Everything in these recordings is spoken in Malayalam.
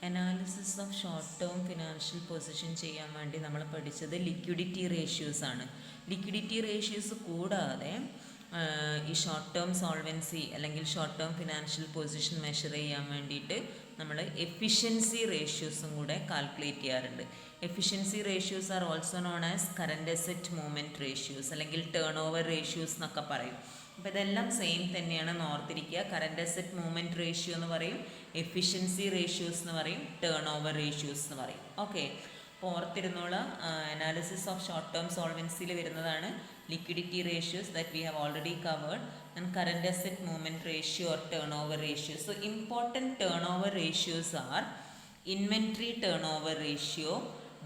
Analysis of short term financial position ചെയ്യാൻ വേണ്ടി നമ്മൾ പഠിച്ചത് ലിക്വിഡിറ്റി റേഷ്യൂസ് ആണ്. ലിക്വിഡിറ്റി റേഷ്യൂസ് കൂടാതെ ഈ ഷോർട്ട് ടേം സോൾവൻസി അല്ലെങ്കിൽ short term financial position measure ചെയ്യാൻ വേണ്ടിയിട്ട് നമ്മൾ എഫിഷ്യൻസി റേഷ്യൂസും കൂടെ കാൽക്കുലേറ്റ് ചെയ്യാറുണ്ട്. Efficiency ratios are also known as current asset movement ratios അല്ലെങ്കിൽ ടേൺ ഓവർ റേഷ്യൂസ് എന്നൊക്കെ പറയും. അപ്പോൾ ഇതെല്ലാം സെയിം തന്നെയാണ്, ഓർത്തിരിക്കുക. കറൻറ്റ് അസറ്റ് മൂവ്മെൻറ്റ് റേഷ്യോ എന്ന് പറയും, എഫിഷ്യൻസി റേഷ്യൂസ് എന്ന് പറയും, ടേൺ ഓവർ റേഷ്യൂസ് എന്ന് പറയും. ഓക്കെ, അപ്പോൾ ഓർത്തിരുന്നോളാം. അനാലിസിസ് ഓഫ് ഷോർട്ട് ടേം സോൾവൻസിയിൽ വരുന്നതാണ് liquidity ratios that we have already covered, and current asset movement ratio or turn over ratio. So important turn over ratios R inventory turn over ratio,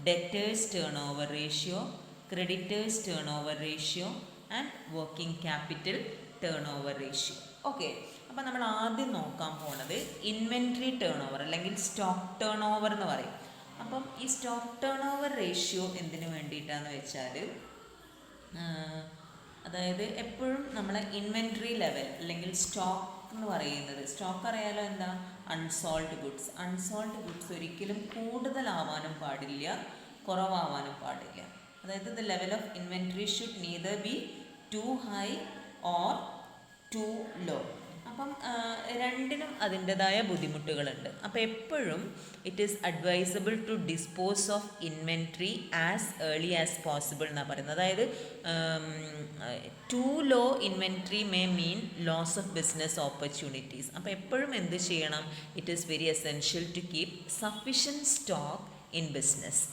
debtors turn over ratio, creditors turn over ratio and working capital turn over ratio. Okay, അപ്പോൾ നമ്മൾ ആദ്യം നോക്കാൻ പോണത് ഇൻവെൻട്രി ടേൺ ഓവർ അല്ലെങ്കിൽ സ്റ്റോക്ക് ടേൺ ഓവർ എന്ന് പറയും. അപ്പം ഈ സ്റ്റോക്ക് ടേൺ ഓവർ റേഷ്യോ എന്തിനു വേണ്ടിയിട്ടാണെന്ന് വെച്ചാൽ, അതായത് എപ്പോഴും നമ്മളെ ഇൻവെൻട്രി ലെവൽ അല്ലെങ്കിൽ സ്റ്റോക്ക് എന്ന് പറയുന്നത്, സ്റ്റോക്ക് അറിയാലോ എന്താ, അൺസോൾഡ് ഗുഡ്സ്. അൺസോൾഡ് ഗുഡ്സ് ഒരിക്കലും കൂടുതലാവാനും പാടില്ല, കുറവാവാനും പാടില്ല. അതായത് the level of inventory should neither be too high or too low. അപ്പം രണ്ടിനും അതിൻ്റെതായ ബുദ്ധിമുട്ടുകളുണ്ട്. അപ്പോൾ എപ്പോഴും it is advisable to dispose of inventory as early as possible എന്നാണ് പറയുന്നത്. അതായത് too low inventory may mean loss of business opportunities. അപ്പോൾ എപ്പോഴും എന്ത് ചെയ്യണം, it is very essential to keep sufficient stock in business.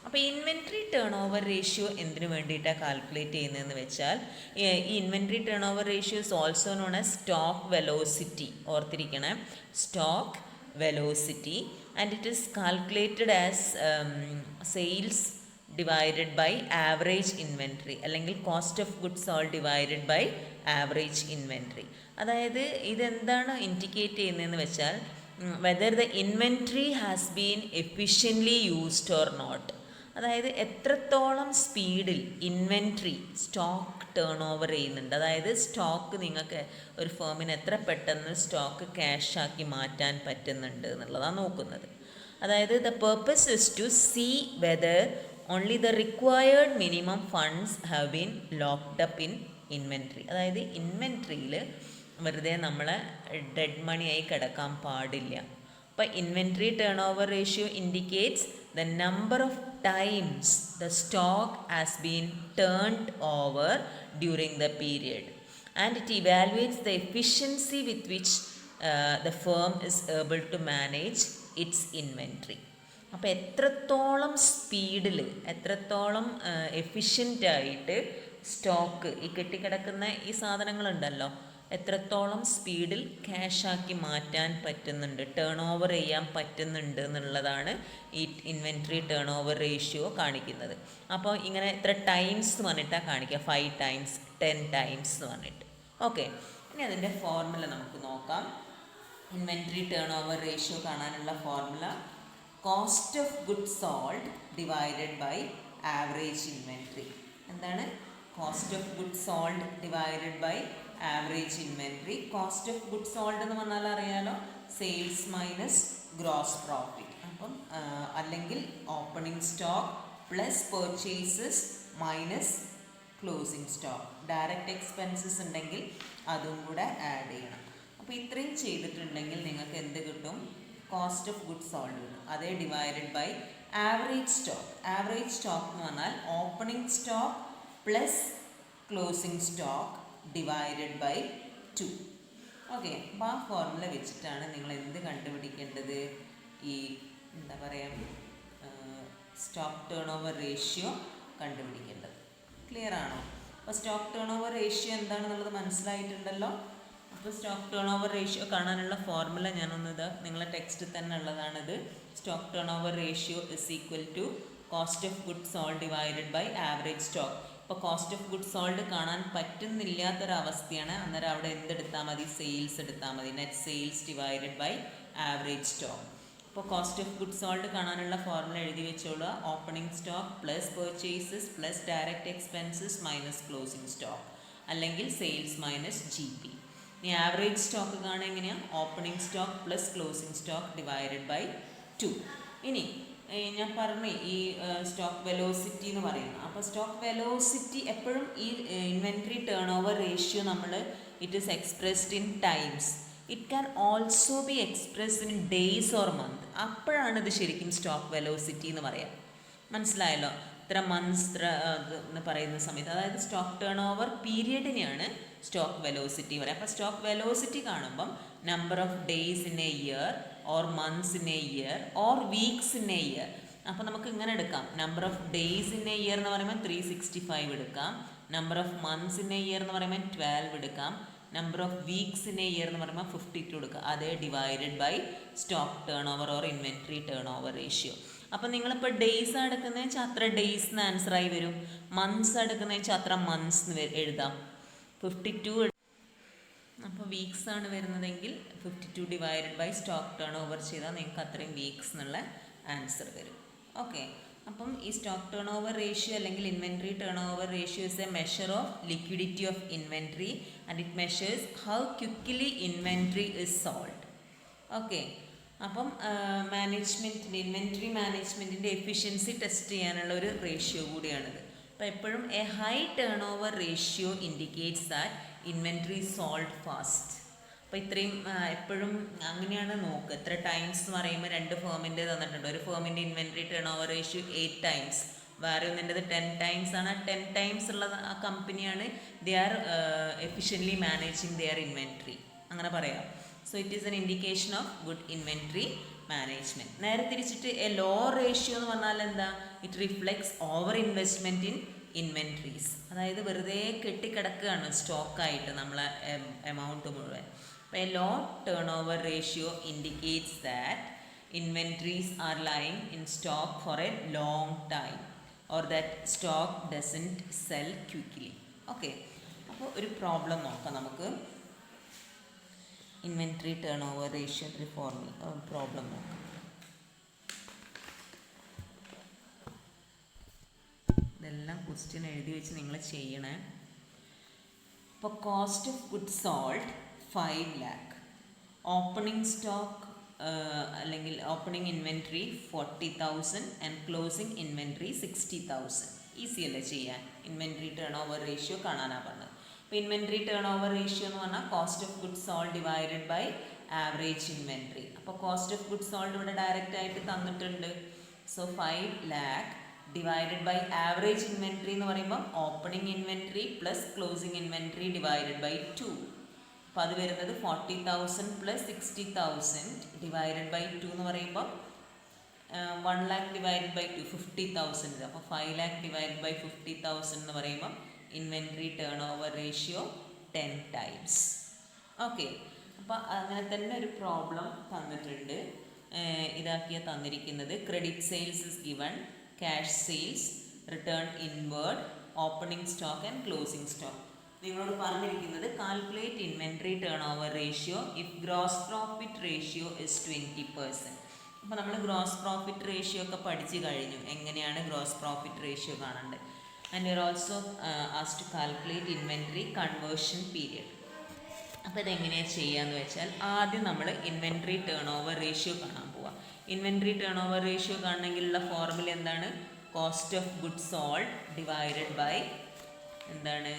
അപ്പോൾ ഇൻവെൻട്രി ടേൺ ഓവർ റേഷ്യോ എന്തിനു വേണ്ടിയിട്ടാണ് കാൽക്കുലേറ്റ് ചെയ്യുന്നതെന്ന് വെച്ചാൽ, ഈ inventory turn over ratio is also known as stock velocity. ഓർത്തിരിക്കണം, stock velocity. And it is calculated as sales divided by average inventory അല്ലെങ്കിൽ cost of goods sold divided by average inventory. അതായത് ഇതെന്താണ് ഇൻഡിക്കേറ്റ് ചെയ്യുന്നതെന്ന് വെച്ചാൽ, whether the inventory has been efficiently used or not. അതായത് എത്രത്തോളം സ്പീഡിൽ ഇൻവെൻട്രി സ്റ്റോക്ക് ടേൺ ഓവർ ചെയ്യുന്നുണ്ട്. അതായത് സ്റ്റോക്ക് നിങ്ങൾക്ക് ഒരു ഫേമിന് എത്ര പെട്ടെന്ന് സ്റ്റോക്ക് ക്യാഷാക്കി മാറ്റാൻ പറ്റുന്നുണ്ട് എന്നുള്ളതാണ് നോക്കുന്നത്. അതായത് the purpose is to see whether only the required minimum funds have been locked up in inventory. അതായത് ഇൻവെൻട്രിയിൽ വെറുതെ നമ്മളെ ഡെഡ് മണിയായി കിടക്കാൻ പാടില്ല. അപ്പോൾ inventory turn over ratio indicates the number of times the stock has been turned over during the period, and it evaluates the efficiency with which the firm is able to manage its inventory. അപ്പോൾ എത്രത്തോളം സ്പീഡിൽ, എത്രത്തോളം എഫിഷ്യൻ്റായിട്ട് സ്റ്റോക്ക്, ഈ കെട്ടിക്കിടക്കുന്ന ഈ സാധനങ്ങളുണ്ടല്ലോ, എത്രത്തോളം സ്പീഡിൽ ക്യാഷാക്കി മാറ്റാൻ പറ്റുന്നുണ്ട്, ടേൺ ഓവർ ചെയ്യാൻ പറ്റുന്നുണ്ട് എന്നുള്ളതാണ് ഈ ഇൻവെൻട്രി ടേൺ ഓവർ റേഷ്യോ കാണിക്കുന്നത്. അപ്പോൾ ഇങ്ങനെ എത്ര ടൈംസ് എന്ന് പറഞ്ഞിട്ടാണ് കാണിക്കുക, 5 times 10 times എന്ന് പറഞ്ഞിട്ട്. ഓക്കെ, ഇനി അതിൻ്റെ ഫോർമുല നമുക്ക് നോക്കാം. ഇൻവെൻട്രി ടേൺ ഓവർ റേഷ്യോ കാണാനുള്ള formula, cost of goods sold divided by average inventory. എന്താണ് cost of goods sold divided by average inventory? Cost of goods sold എന്ന് പറഞ്ഞാൽ അറിയാലോ, സെയിൽസ് മൈനസ് ഗ്രോസ് പ്രോഫിറ്റ്. അപ്പം അല്ലെങ്കിൽ opening stock plus purchases minus closing stock. Direct expenses ഉണ്ടെങ്കിൽ അതും കൂടെ ആഡ് ചെയ്യണം. അപ്പോൾ ഇത്രയും ചെയ്തിട്ടുണ്ടെങ്കിൽ നിങ്ങൾക്ക് എന്ത് കിട്ടും, കോസ്റ്റ് ഓഫ് ഗുഡ്സ് സോൾഡ് കിട്ടും. അതേ divided by average stock. Average stock എന്ന് പറഞ്ഞാൽ opening stock plus closing stock divided by 2. Okay, അപ്പോൾ ആ ഫോർമുല വെച്ചിട്ടാണ് നിങ്ങൾ എന്ത് കണ്ടുപിടിക്കേണ്ടത്, ഈ എന്താ പറയുക, സ്റ്റോക്ക് ടേൺ ഓവർ റേഷ്യോ കണ്ടുപിടിക്കേണ്ടത്. ക്ലിയർ ആണോ? അപ്പോൾ സ്റ്റോക്ക് ടേൺ ഓവർ റേഷ്യോ എന്താണെന്നുള്ളത് മനസ്സിലായിട്ടുണ്ടല്ലോ. അപ്പോൾ സ്റ്റോക്ക് ടേൺ ഓവർ റേഷ്യോ കാണാനുള്ള ഫോർമുല ഞാനൊന്നത് നിങ്ങളെ ടെക്സ്റ്റ് തന്നെ ഉള്ളതാണിത്. Stock turn over ratio is equal to cost of goods sold divided by average stock. ഇപ്പോൾ കോസ്റ്റ് ഓഫ് ഗുഡ്സ് സോൾഡ് കാണാൻ പറ്റുന്നില്ലാത്തൊരവസ്ഥയാണ്, അന്നേരം അവിടെ എന്തെടുത്താൽ മതി, സെയിൽസ് എടുത്താൽ മതി. Net sales divided by average stock. അപ്പോൾ കോസ്റ്റ് ഓഫ് ഗുഡ്സ് സോൾഡ് കാണാനുള്ള ഫോർമുല എഴുതി വെച്ചോളുക. Opening stock plus purchases plus direct expenses minus closing stock, അല്ലെങ്കിൽ സെയിൽസ് മൈനസ് GP. ഇനി ആവറേജ് സ്റ്റോക്ക് കാണാൻ എങ്ങനെയാണ്, opening stock plus closing stock divided by 2. ഇനി ഞാൻ പറഞ്ഞു ഈ സ്റ്റോക്ക് വെലോസിറ്റി എന്ന് പറയുന്നത്. അപ്പോൾ സ്റ്റോക്ക് വെലോസിറ്റി എപ്പോഴും ഈ ഇൻവെൻട്രി ടേൺ ഓവർ റേഷ്യോ നമ്മൾ it is expressed in times. It can also be expressed in days or month. അപ്പോഴാണ് ഇത് ശരിക്കും സ്റ്റോക്ക് വെലോസിറ്റി എന്ന് പറയാം. മനസ്സിലായല്ലോ? ഇത്ര മന്ത്സ് എന്ന് പറയുന്ന സമയത്ത്, അതായത് സ്റ്റോക്ക് ടേൺ ഓവർ പീരിയഡിനെയാണ് സ്റ്റോക്ക് വെലോസിറ്റി പറയുക. അപ്പോൾ സ്റ്റോക്ക് വെലോസിറ്റി കാണുമ്പം number of days in a year or months in a year or weeks in a year. അപ്പോൾ നമുക്ക് ഇങ്ങനെ എടുക്കാം. Number of days in a year എന്ന് പറയുമ്പോൾ 365 എടുക്കാം. Number of months in a year എന്ന് പറയുമ്പോൾ 12 എടുക്കാം. Number of weeks in a year എന്ന് പറയുമ്പോൾ 52 എടുക്കുക. അതേ divided by stock turn over or inventory turn over ratio. അപ്പോൾ നിങ്ങളിപ്പോൾ ഡേയ്സ് എടുക്കുന്നതെന്ന് വെച്ചാൽ അത്ര ഡേയ്സ് എന്ന് ആൻസറായി വരും. മന്ത്സ് എടുക്കുന്നതെന്ന് വെച്ചാൽ അത്ര മന്ത്സ് എന്ന് എഴുതാം. 52. അപ്പോൾ വീക്സ് ആണ് വരുന്നതെങ്കിൽ 52 divided by stock turn over ചെയ്താൽ നിങ്ങൾക്ക് അത്രയും വീക്സ് എന്നുള്ള ആൻസർ വരും. ഓക്കെ. അപ്പം ഈ സ്റ്റോക്ക് ടേൺ ഓവർ റേഷ്യോ അല്ലെങ്കിൽ inventory turn over ratio is A measure of liquidity of inventory and it measures how quickly inventory is sold. Okay. അപ്പം മാനേജ്മെൻറ്റിൻ്റെ ഇൻവെൻട്രി മാനേജ്മെൻറ്റിൻ്റെ എഫിഷ്യൻസി ടെസ്റ്റ് ചെയ്യാനുള്ള ഒരു റേഷ്യോ കൂടിയാണിത്. അപ്പോൾ എപ്പോഴും A high turn over ratio indicates that inventory sold fast. അപ്പോൾ ഇത്രയും എപ്പോഴും അങ്ങനെയാണ് നോക്കുക. എത്ര ടൈംസ് എന്ന് പറയുമ്പോൾ 2 ഫേമിൻ്റെ തന്നിട്ടുണ്ട്. ഒരു ഫേമിൻ്റെ inventory turn over ratio 8 times, വേറെ ഒന്നിൻ്റെത് 10 ടൈംസ് ആണ്. 10 ടൈംസ് ഉള്ള ആ കമ്പനിയാണ് they are efficiently managing their inventory, അങ്ങനെ പറയാം. So it is an indication of good inventory management. നേരെ തിരിച്ചിട്ട് എ ലോ റേഷ്യോ എന്ന് പറഞ്ഞാൽ എന്താ? It reflects over investment in inventories. അതായത് വെറുതെ കെട്ടിക്കിടക്കുകയാണ് സ്റ്റോക്കായിട്ട് നമ്മളെ എമൗണ്ട് മുഴുവൻ. അപ്പോൾ a low turn over ratio indicates that inventories are lying in stock for a long time or that stock doesn't sell quickly. Okay. അപ്പോൾ ഒരു പ്രോബ്ലം നോക്കാം നമുക്ക്. Inventory turn over ratio problem നോക്കാം. ഇതെല്ലാം ക്വസ്റ്റ്യൻ എഴുതി വെച്ച് നിങ്ങൾ ചെയ്യണേ. അപ്പോൾ cost of goods sold 5 lakh, opening stock അല്ലെങ്കിൽ opening inventory 40,000 and closing inventory 60,000. Easy അല്ലേ ചെയ്യാൻ? ഇൻവെൻട്രി ടേൺ ഓവർ റേഷ്യോ കാണാനാണ് പറഞ്ഞത്. അപ്പോൾ ഇൻവെൻട്രി ടേൺ ഓവർ റേഷ്യോ എന്ന് പറഞ്ഞാൽ cost of goods sold divided by average inventory. അപ്പോൾ കോസ്റ്റ് ഓഫ് ഗുഡ്സ് സോൾഡ് ഇവിടെ ഡയറക്റ്റ് ആയിട്ട് തന്നിട്ടുണ്ട്. So 5 lakh divided by average inventory എന്ന് പറയുമ്പം opening inventory plus closing inventory divided by 2. അപ്പോൾ അത് വരുന്നത് 40,000 പ്ലസ് 60,000 ഡിവൈഡഡ് ബൈ 2 എന്ന് പറയുമ്പോൾ 1 lakh ഡിവൈഡഡ് ബൈ 2 50,000. അപ്പോൾ 5 lakh ഡിവൈഡഡ് ബൈ 50,000 എന്ന് പറയുമ്പം inventory turn over ratio 10 times. Okay. അപ്പോൾ അങ്ങനെ തന്നെ ഒരു പ്രോബ്ലം തന്നിട്ടുണ്ട്. ഇതാക്കിയ തന്നിരിക്കുന്നത് credit sales is given, cash sales, return inward, opening stock and closing stock. നിങ്ങളോട് പറഞ്ഞിരിക്കുന്നത് calculate inventory turn over ratio if gross profit ratio is 20%. അപ്പോൾ നമ്മൾ ഗ്രോസ് പ്രോഫിറ്റ് റേഷ്യോ ഒക്കെ പഠിച്ചു കഴിഞ്ഞു, എങ്ങനെയാണ് ഗ്രോസ് പ്രോഫിറ്റ് റേഷ്യോ കാണേണ്ടത്. And you are also asked to calculate inventory conversion period. അപ്പോൾ ഇതെങ്ങനെയാണ് ചെയ്യുകയെന്ന് വെച്ചാൽ ആദ്യം നമ്മൾ ഇൻവെൻട്രി ടേൺ ഓവർ റേഷ്യോ കാണാൻ പോവാം. ഇൻവെൻട്രി ടേൺ ഓവർ റേഷ്യോ കാണണമെങ്കിലുള്ള ഫോർമുല എന്താണ്? Cost of goods sold divided by എന്താണ്?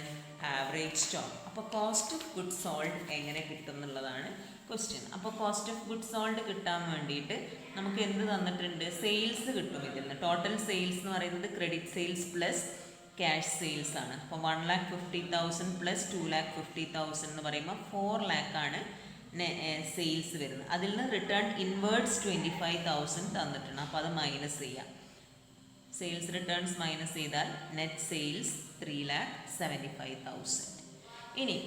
Average stock. അപ്പോൾ കോസ്റ്റ് ഓഫ് ഗുഡ്സ് സോൾഡ് എങ്ങനെ കിട്ടും എന്നുള്ളതാണ് ക്വസ്റ്റ്യൻ. അപ്പോൾ കോസ്റ്റ് ഓഫ് ഗുഡ്സ് സോൾഡ് കിട്ടാൻ വേണ്ടിയിട്ട് നമുക്ക് എന്ത് തന്നിട്ടുണ്ട്? സെയിൽസ് കിട്ടും. ഇതിൽ നിന്ന് ടോട്ടൽ സെയിൽസ് എന്ന് പറയുന്നത് credit sales plus cash sales ആണ്. അപ്പോൾ 1,50,000 പ്ലസ് 2,50,000 എന്ന് പറയുമ്പോൾ 4 lakh ആണ് സെയിൽസ് വരുന്നത്. അതിൽ നിന്ന് റിട്ടേൺ ഇൻവേർഡ്സ് 25,000 തന്നിട്ടുണ്ട്. അപ്പോൾ അത് മൈനസ് ചെയ്യാം. സെയിൽസ് റിട്ടേൺസ് മൈനസ് ചെയ്താൽ നെറ്റ് സെയിൽസ് 3,75,000. ഇനി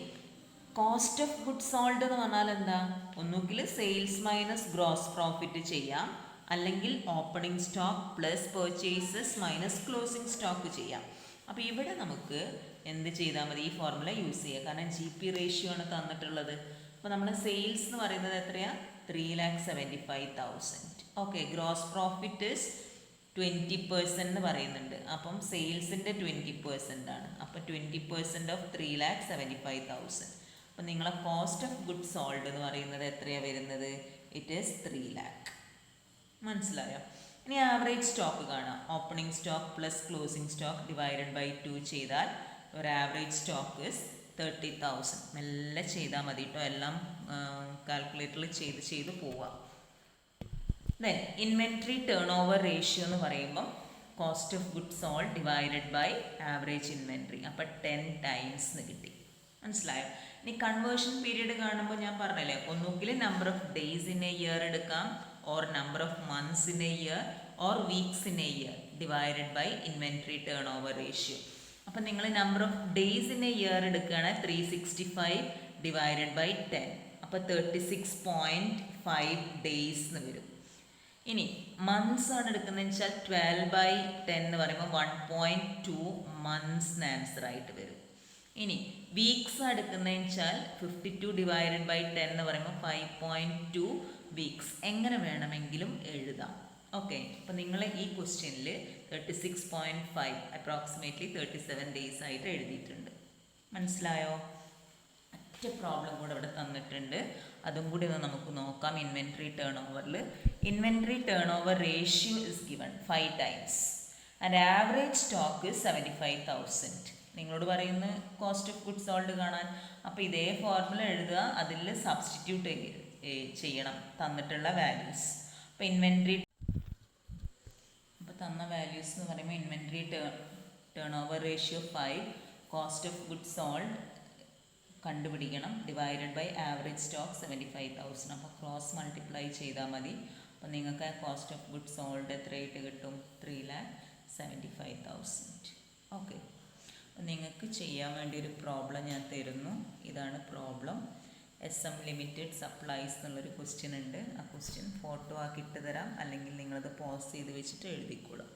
കോസ്റ്റ് ഓഫ് ഗുഡ്സ് സോൾഡ് എന്ന് പറഞ്ഞാൽ എന്താ? ഒന്നുകിൽ സെയിൽസ് മൈനസ് ഗ്രോസ് പ്രോഫിറ്റ് ചെയ്യാം, അല്ലെങ്കിൽ opening stock plus purchases minus closing stock ചെയ്യാം. അപ്പോൾ ഇവിടെ നമുക്ക് എന്ത് ചെയ്താൽ മതി? ഈ ഫോർമുല യൂസ് ചെയ്യുക. കാരണം GP റേഷ്യോ ആണ് തന്നിട്ടുള്ളത്. അപ്പോൾ നമ്മുടെ സെയിൽസ് എന്ന് പറയുന്നത് എത്രയാണ്? 3,75,000. ഓക്കെ. ഗ്രോസ് പ്രോഫിറ്റ് ഇസ് 20% എന്ന് പറയുന്നുണ്ട്. അപ്പം സെയിൽസിൻ്റെ 20% ആണ്. അപ്പോൾ 20% ഓഫ് 3,75,000. അപ്പം നിങ്ങളെ കോസ്റ്റ് ഓഫ് ഗുഡ്സ് സോൾഡ് എന്ന് പറയുന്നത് എത്രയാണ് വരുന്നത്? It is 3 lakh. മനസ്സിലായോ? ഇനി ആവറേജ് സ്റ്റോക്ക് കാണാം. Opening stock plus closing stock divided by 2 ചെയ്താൽ ഒരു ആവറേജ് സ്റ്റോക്ക് ഇസ് 30,000. മെല്ലെ ചെയ്താൽ മതി കേട്ടോ, എല്ലാം കാൽക്കുലേറ്ററിൽ ചെയ്ത് പോവാം. Then inventory turn over ratio എന്ന് പറയുമ്പം cost of goods sold divided by average inventory. അപ്പം 10 ടൈംസ് എന്ന് കിട്ടി. മനസ്സിലായോ? ഇനി കൺവേർഷൻ പീരീഡ് കാണുമ്പോൾ ഞാൻ പറഞ്ഞല്ലേ, ഒന്നുകിൽ number of days in a year എടുക്കാം, or number of months in a year, or weeks in a year divided by inventory turn over ratio. അപ്പം നിങ്ങൾ number of days in a year എടുക്കുകയാണെങ്കിൽ 365 ഡിവൈഡഡ് ബൈ 10, അപ്പോൾ 36.5 ഡേയ്സ് എന്ന് വരും. ഇനി മന്ത്സ് ആണ് എടുക്കുന്നതെന്ന് വെച്ചാൽ 12/10 എന്ന് പറയുമ്പോൾ 1.2 മന്ത്സ് ആൻസർ ആയിട്ട് വരും. ഇനി വീക്സ് എടുക്കുന്നതെന്ന് വെച്ചാൽ 52 ഡിവൈഡഡ് ബൈ 10 എന്ന് പറയുമ്പോൾ 5.2 വീക്സ്. എങ്ങനെ വേണമെങ്കിലും എഴുതാം. ഓക്കെ, അപ്പോൾ നിങ്ങൾ ഈ ക്വസ്റ്റ്യനിൽ 36.5 അപ്രോക്സിമേറ്റ്ലി 37 ഡേയ്സ് ആയിട്ട് എഴുതിയിട്ടുണ്ട്. മനസ്സിലായോ? ഒറ്റ പ്രോബ്ലം കൂടെ ഇവിടെ തന്നിട്ടുണ്ട്, അതും കൂടി ഒന്ന് നമുക്ക് നോക്കാം. ഇൻവെൻട്രി ടേൺ ഓവറിൽ inventory turn over ratio is given 5 times and average stock 75,000. നിങ്ങളോട് പറയുന്ന കോസ്റ്റ് ഓഫ് ഗുഡ്സ് സോൾഡ് കാണാൻ. അപ്പോൾ ഇതേ ഫോർമുല എഴുതുക, അതിൽ സബ്സ്റ്റിറ്റ്യൂട്ട് ചെയ്യണം തന്നിട്ടുള്ള വാല്യൂസ്. അപ്പോൾ ഇൻവെൻട്രി തന്ന വാല്യൂസ് എന്ന് പറയുമ്പോൾ inventory turn over ratio 5, cost of goods sold കണ്ടുപിടിക്കണം, ഡിവൈഡഡ് ബൈ ആവറേജ് സ്റ്റോക്ക് 75,000. അപ്പോൾ ക്രോസ് മൾട്ടിപ്ലൈ ചെയ്താൽ മതി. അപ്പോൾ നിങ്ങൾക്ക് കോസ്റ്റ് ഓഫ് ഗുഡ്സ് സോൾഡ് എത്രയായിട്ട് കിട്ടും? 3,75,000. ഓക്കെ, അപ്പോൾ നിങ്ങൾക്ക് ചെയ്യാൻ വേണ്ടി ഒരു പ്രോബ്ലം ഞാൻ തരുന്നു. ഇതാണ് പ്രോബ്ലം. SM ലിമിറ്റഡ് സപ്ലൈസ് എന്നുള്ളൊരു ക്വസ്റ്റ്യൻ ഉണ്ട്. ആ ക്വസ്റ്റ്യൻ ഫോട്ടോ ആക്കി ഇട്ട് തരാം, അല്ലെങ്കിൽ നിങ്ങളത് പോസ് ചെയ്ത് വെച്ചിട്ട് എഴുതിക്കോളാം.